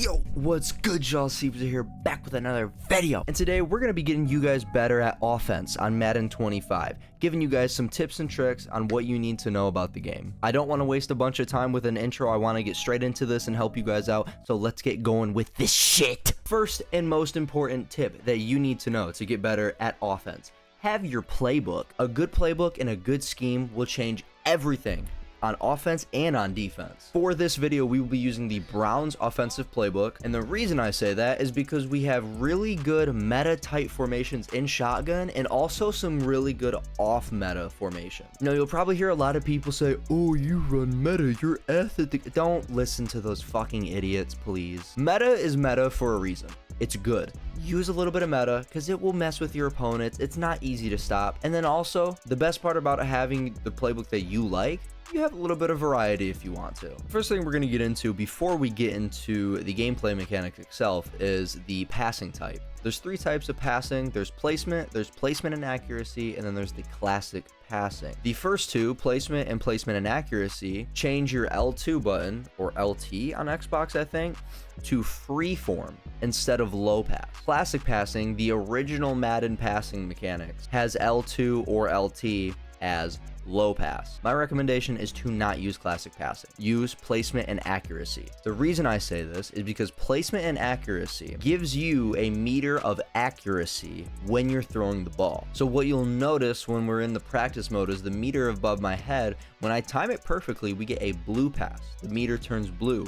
Yo, what's good, y'all? Seeps here, back with another video. And today we're gonna be getting you guys better at offense on Madden 25, giving you guys some tips and tricks on what you need to know about the game. I don't want to waste a bunch of time with an intro. I want to get straight into this and help you guys out. So let's get going with this shit. First and most important tip that you need to know to get better at offense: have your playbook. A good playbook and a good scheme will change everything on offense and on defense. For this video, we will be using the Browns offensive playbook, and the reason I say that is because we have really good meta type formations in shotgun and also some really good off meta formations. Now, you'll probably hear a lot of people say, oh, you run meta, you're athletic. Don't listen to those fucking idiots, please. Meta is meta for a reason. It's good. Use a little bit of meta because it will mess with your opponents. It's not easy to stop. And then also, the best part about having the playbook that you like, you have a little bit of variety if you want to. First thing we're going to get into before we get into the gameplay mechanic itself is the passing type. There's three types of passing. There's placement and accuracy, and then there's the classic passing. The first two, placement and accuracy, change your L2 button, or LT on Xbox, I think, to freeform instead of low pass. Classic passing, the original Madden passing mechanics, has L2 or LT as low pass. My recommendation is to not use classic passing. Use placement and accuracy. The reason I say this is because placement and accuracy gives you a meter of accuracy when you're throwing the ball. So what you'll notice when we're in the practice mode is the meter above my head, when I time it perfectly, we get a blue pass. The meter turns blue.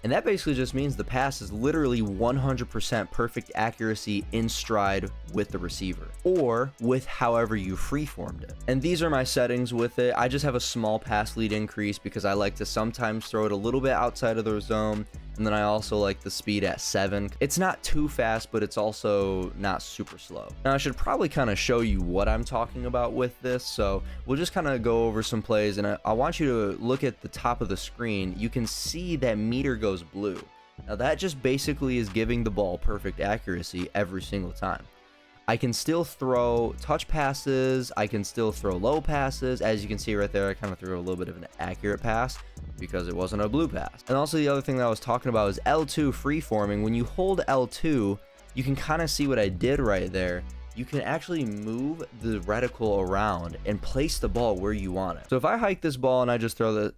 And that basically just means the pass is literally 100% perfect accuracy in stride with the receiver, or with however you freeformed it. And these are my settings with it. I just have a small pass lead increase because I like to sometimes throw it a little bit outside of the zone. And then I also like the speed at 7. It's not too fast, but it's also not super slow. Now, I should probably kind of show you what I'm talking about with this. So we'll just kind of go over some plays, and I want you to look at the top of the screen. You can see that meter goes blue. Now, that just basically is giving the ball perfect accuracy every single time. I can still throw touch passes, I can still throw low passes. As you can see right there, I kind of threw a little bit of an accurate pass because it wasn't a blue pass. And also the other thing that I was talking about is L2 freeforming. When you hold L2, you can kind of see what I did right there. You can actually move the reticle around and place the ball where you want it. So if I hike this ball and I just throw the...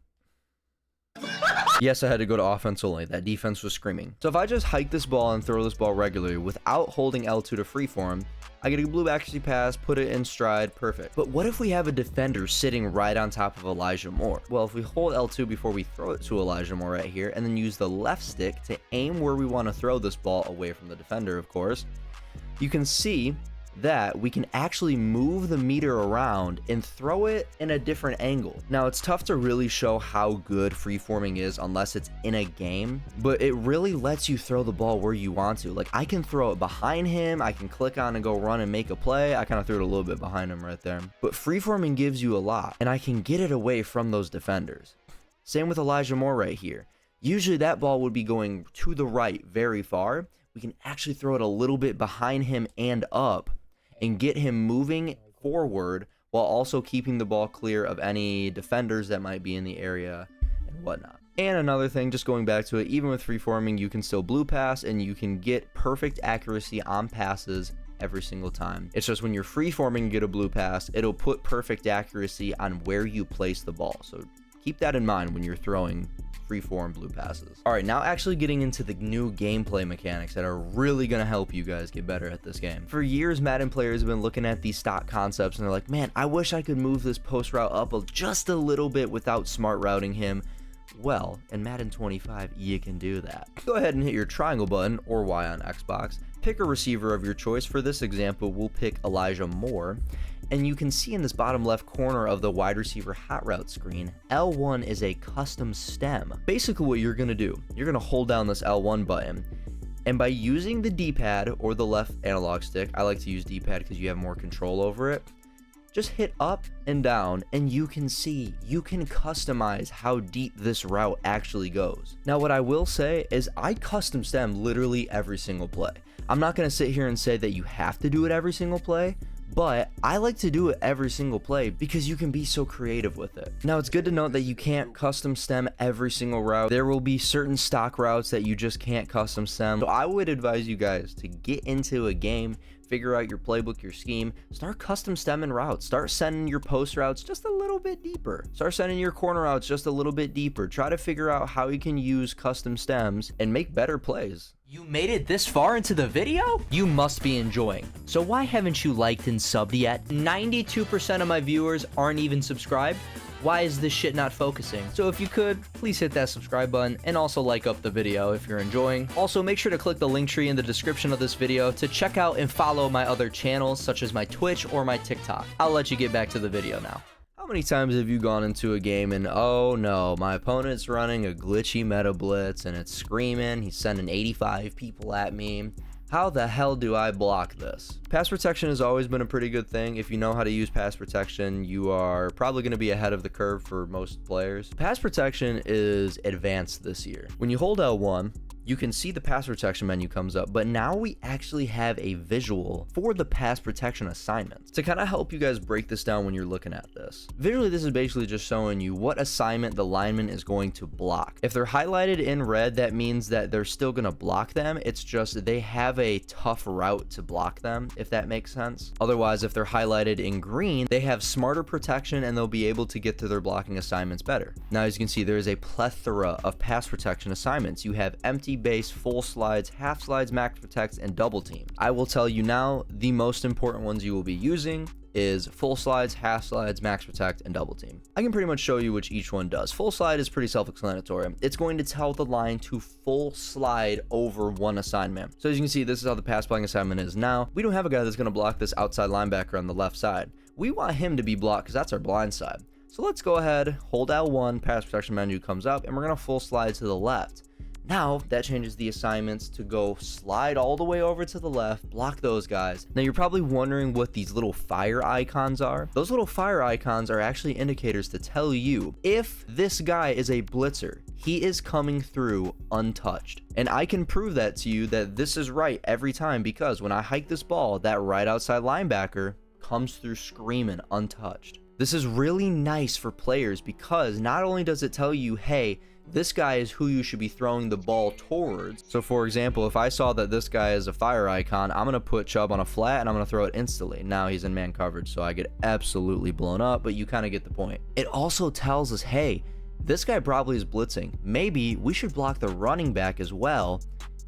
Yes, I had to go to offense only. That defense was screaming. So if I just hike this ball and throw this ball regularly without holding L2 to freeform, I get a blue accuracy pass, put it in stride, perfect. But what if we have a defender sitting right on top of Elijah Moore? Well, if we hold L2 before we throw it to Elijah Moore right here, and then use the left stick to aim where we want to throw this ball away from the defender, of course, you can see that we can actually move the meter around and throw it in a different angle. Now, it's tough to really show how good freeforming is unless it's in a game, but it really lets you throw the ball where you want to. Like, I can throw it behind him, I can click on and go run and make a play. I kind of threw it a little bit behind him right there. But freeforming gives you a lot, and I can get it away from those defenders. Same with Elijah Moore right here. Usually that ball would be going to the right very far. We can actually throw it a little bit behind him and up, and get him moving forward while also keeping the ball clear of any defenders that might be in the area and whatnot. And another thing, just going back to it, even with freeforming, you can still blue pass and you can get perfect accuracy on passes every single time. It's just when you're freeforming and get a blue pass, it'll put perfect accuracy on where you place the ball. So keep that in mind when you're throwing freeform blue passes. All right, now actually getting into the new gameplay mechanics that are really going to help you guys get better at this game. For years, Madden players have been looking at these stock concepts and they're like, man, I wish I could move this post route up just a little bit without smart routing him. Well, in Madden 25, you can do that. Go ahead and hit your triangle button, or Y on Xbox. Pick a receiver of your choice. For this example, we'll pick Elijah Moore. And you can see in this bottom left corner of the wide receiver hot route screen, L1 is a custom stem. Basically what you're gonna do, you're gonna hold down this L1 button, and by using the D-pad or the left analog stick, I like to use D-pad because you have more control over it, just hit up and down and you can see, you can customize how deep this route actually goes. Now what I will say is I custom stem literally every single play. I'm not gonna sit here and say that you have to do it every single play, but I like to do it every single play because you can be so creative with it. Now, it's good to note that you can't custom stem every single route. There will be certain stock routes that you just can't custom stem. So I would advise you guys to get into a game, figure out your playbook, your scheme, start custom stemming routes, start sending your post routes just a little bit deeper, start sending your corner routes just a little bit deeper. Try to figure out how you can use custom stems and make better plays. You made it this far into the video? You must be enjoying. So why haven't you liked and subbed yet? 92% of my viewers aren't even subscribed. Why is this shit not focusing? So if you could, please hit that subscribe button and also like up the video if you're enjoying. Also, make sure to click the link tree in the description of this video to check out and follow my other channels such as my Twitch or my TikTok. I'll let you get back to the video now. How many times have you gone into a game and, oh no, my opponent's running a glitchy meta blitz and it's screaming, he's sending 85 people at me. How the hell do I block this? Pass protection has always been a pretty good thing. If you know how to use pass protection, you are probably going to be ahead of the curve for most players. Pass protection is advanced this year. When you hold L1, you can see the pass protection menu comes up, but now we actually have a visual for the pass protection assignments to kind of help you guys break this down when you're looking at this. Visually, this is basically just showing you what assignment the lineman is going to block. If they're highlighted in red, that means that they're still going to block them. It's just they have a tough route to block them, if that makes sense. Otherwise, if they're highlighted in green, they have smarter protection and they'll be able to get to their blocking assignments better. Now, as you can see, there is a plethora of pass protection assignments. You have empty base, full slides, half slides, max protects, and double team. I will tell you now, the most important ones you will be using is full slides, half slides, max protect, and double team. I can pretty much show you which each one does. Full slide is pretty self-explanatory. It's going to tell the line to full slide over one assignment. So as you can see, this is how the pass blocking assignment is now. We don't have a guy that's going to block this outside linebacker on the left side. We want him to be blocked because that's our blind side. So let's go ahead, hold L1, pass protection menu comes up, and we're going to full slide to the left. Now, that changes the assignments to go slide all the way over to the left, block those guys. Now, you're probably wondering what these little fire icons are. Those little fire icons are actually indicators to tell you if this guy is a blitzer, he is coming through untouched. And I can prove that to you that this is right every time because when I hike this ball, that right outside linebacker comes through screaming untouched. This is really nice for players because not only does it tell you, hey, this guy is who you should be throwing the ball towards. So for example, if I saw that this guy is a fire icon, I'm going to put Chubb on a flat and I'm going to throw it instantly. Now he's in man coverage, so I get absolutely blown up, but you kind of get the point. It also tells us, hey, this guy probably is blitzing. Maybe we should block the running back as well.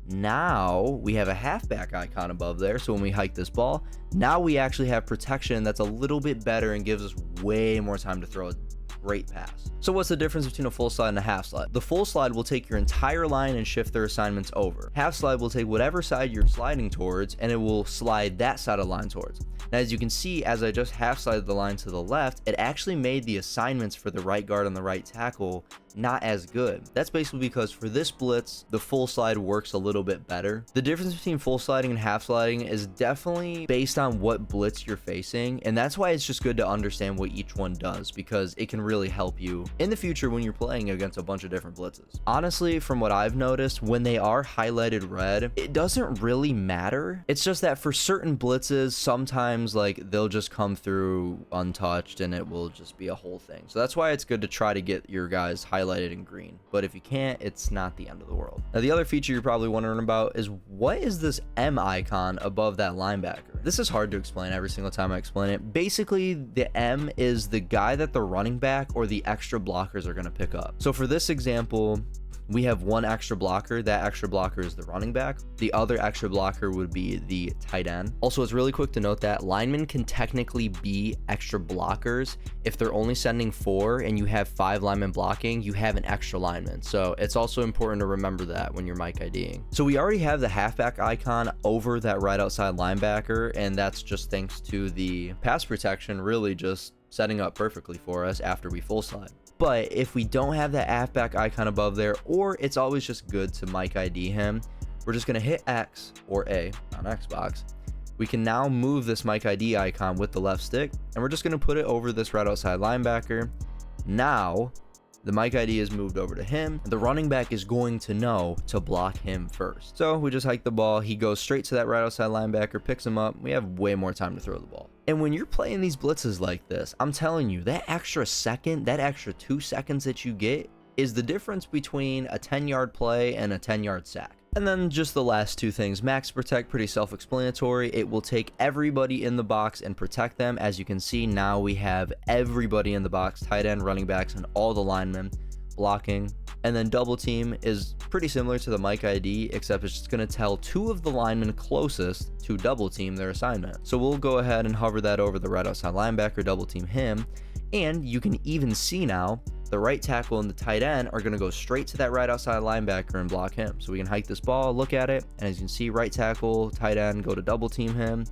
Now we have a halfback icon above there, so when we hike this ball, now we actually have protection that's a little bit better and gives us way more time to throw a great pass. So what's the difference between a full slide and a half slide? The full slide will take your entire line and shift their assignments over. Half slide will take whatever side you're sliding towards and it will slide that side of the line towards. Now, as you can see, as I just half slided the line to the left, it actually made the assignments for the right guard and the right tackle not as good. That's basically because for this blitz, the full slide works a little bit better. The difference between full sliding and half sliding is definitely based on what blitz you're facing, and that's why it's just good to understand what each one does because it can really help you in the future when you're playing against a bunch of different blitzes. Honestly, from what I've noticed, when they are highlighted red, it doesn't really matter. It's just that for certain blitzes, sometimes like they'll just come through untouched and it will just be a whole thing. So that's why it's good to try to get your guys highlighted in green, but if you can't, it's not the end of the world. Now, the other feature you're probably wondering about is what is this M icon above that linebacker? This is hard to explain every single time I explain it. Basically, the M is the guy that the running back or the extra blockers are going to pick up. So for this example, we have one extra blocker. That extra blocker is the running back. The other extra blocker would be the tight end. Also, it's really quick to note that linemen can technically be extra blockers. If they're only sending 4 and you have 5 linemen blocking, you have an extra lineman. So it's also important to remember that when you're mic IDing. So we already have the halfback icon over that right outside linebacker, and that's just thanks to the pass protection really just setting up perfectly for us after we full slide. But if we don't have that halfback icon above there, or it's always just good to mic ID him, we're just going to hit X or A on Xbox. We can now move this mic ID icon with the left stick, and we're just going to put it over this right outside linebacker. Now, the mic ID is moved over to him. The running back is going to know to block him first. So we just hike the ball. He goes straight to that right outside linebacker, picks him up. We have way more time to throw the ball. And when you're playing these blitzes like this, I'm telling you, that extra second, that extra 2 seconds that you get is the difference between a 10-yard play and a 10-yard sack. And then just the last 2 things. Max protect, pretty self-explanatory. It will take everybody in the box and protect them. As you can see, now we have everybody in the box, tight end, running backs, and all the linemen blocking. And then double team is pretty similar to the mic ID, except it's just going to tell 2 of the linemen closest to double team their assignment. So we'll go ahead and hover that over the right outside linebacker, double team him. And you can even see now the right tackle and the tight end are going to go straight to that right outside linebacker and block him. So we can hike this ball, look at it, and as you can see, right tackle, tight end go to double team him.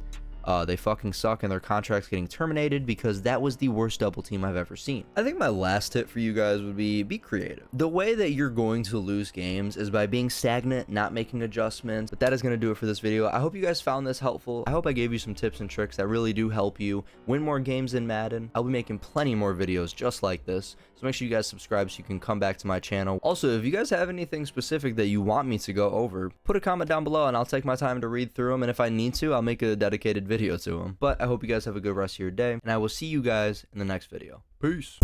They fucking suck and their contract's getting terminated because that was the worst double team I've ever seen. I think my last tip for you guys would be creative. The way that you're going to lose games is by being stagnant, not making adjustments. But that is going to do it for this video. I hope you guys found this helpful. I hope I gave you some tips and tricks that really do help you win more games in Madden. I'll be making plenty more videos just like this. So make sure you guys subscribe so you can come back to my channel. Also, if you guys have anything specific that you want me to go over, put a comment down below and I'll take my time to read through them. And if I need to, I'll make a dedicated video to them. But I hope you guys have a good rest of your day, and I will see you guys in the next video. Peace.